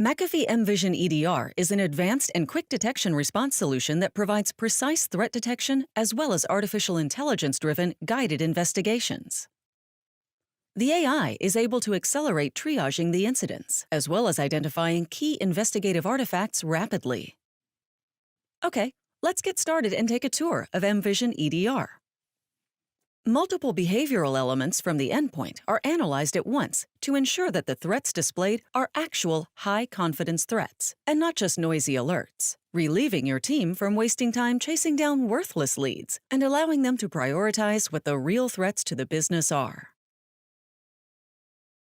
McAfee MVISION EDR is an advanced and quick detection response solution that provides precise threat detection as well as artificial intelligence-driven guided investigations. The AI is able to accelerate triaging the incidents, as well as identifying key investigative artifacts rapidly. Okay, let's get started and take a tour of MVISION EDR. Multiple behavioral elements from the endpoint are analyzed at once to ensure that the threats displayed are actual high-confidence threats and not just noisy alerts, relieving your team from wasting time chasing down worthless leads and allowing them to prioritize what the real threats to the business are.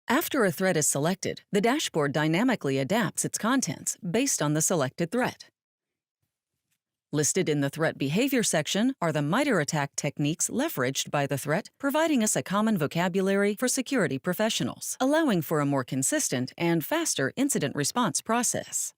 After a threat is selected, the dashboard dynamically adapts its contents based on the selected threat. Listed in the Threat Behavior section are the MITRE attack techniques leveraged by the threat, providing us a common vocabulary for security professionals, allowing for a more consistent and faster incident response process.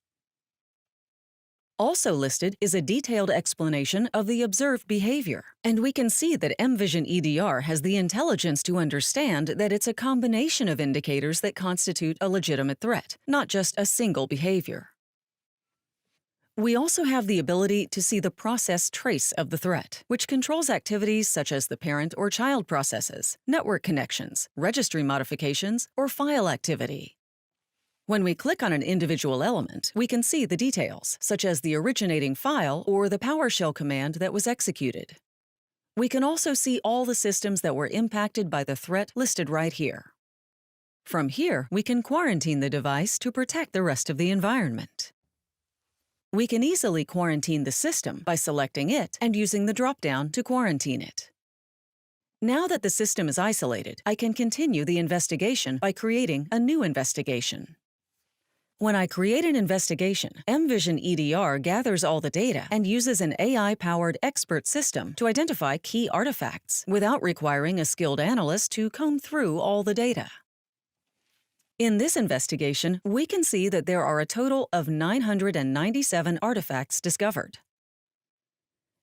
Also listed is a detailed explanation of the observed behavior, and we can see that MVISION EDR has the intelligence to understand that it's a combination of indicators that constitute a legitimate threat, not just a single behavior. We also have the ability to see the process trace of the threat, which controls activities such as the parent or child processes, network connections, registry modifications, or file activity. When we click on an individual element, we can see the details, such as the originating file or the PowerShell command that was executed. We can also see all the systems that were impacted by the threat listed right here. From here, we can quarantine the device to protect the rest of the environment. We can easily quarantine the system by selecting it and using the drop-down to quarantine it. Now that the system is isolated, I can continue the investigation by creating a new investigation. When I create an investigation, MVISION EDR gathers all the data and uses an AI-powered expert system to identify key artifacts without requiring a skilled analyst to comb through all the data. In this investigation, we can see that there are a total of 997 artifacts discovered.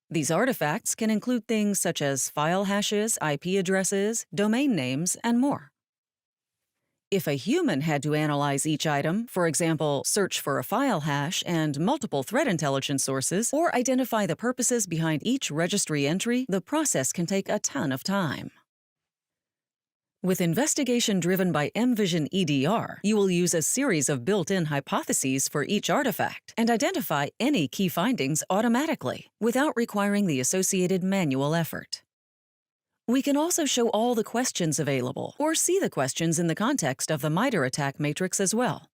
These artifacts can include things such as file hashes, IP addresses, domain names, and more. If a human had to analyze each item, for example, search for a file hash and multiple threat intelligence sources, or identify the purposes behind each registry entry, the process can take a ton of time. With investigation driven by MVISION EDR, you will use a series of built-in hypotheses for each artifact and identify any key findings automatically, without requiring the associated manual effort. We can also show all the questions available, or see the questions in the context of the MITRE attack matrix as well.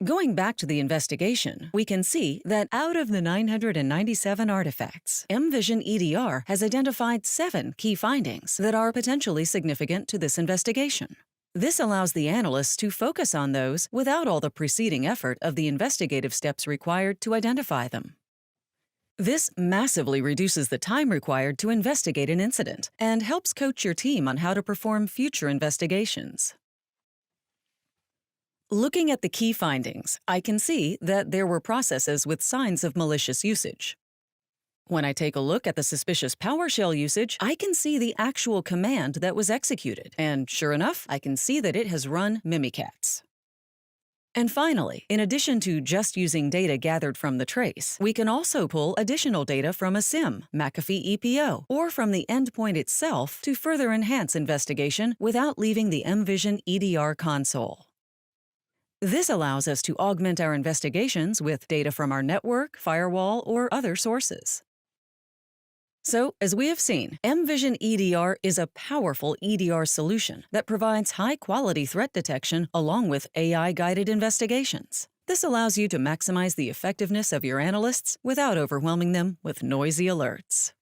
Going back to the investigation, we can see that out of the 997 artifacts, MVISION EDR has identified 7 key findings that are potentially significant to this investigation. This allows the analysts to focus on those without all the preceding effort of the investigative steps required to identify them. This massively reduces the time required to investigate an incident and helps coach your team on how to perform future investigations. Looking at the key findings, I can see that there were processes with signs of malicious usage. When I take a look at the suspicious PowerShell usage, I can see the actual command that was executed, and sure enough, I can see that it has run Mimikatz. And finally, in addition to just using data gathered from the trace, we can also pull additional data from a SIM, McAfee EPO, or from the endpoint itself to further enhance investigation without leaving the MVISION EDR console. This allows us to augment our investigations with data from our network, firewall, or other sources. So, as we have seen, MVISION EDR is a powerful EDR solution that provides high-quality threat detection along with AI-guided investigations. This allows you to maximize the effectiveness of your analysts without overwhelming them with noisy alerts.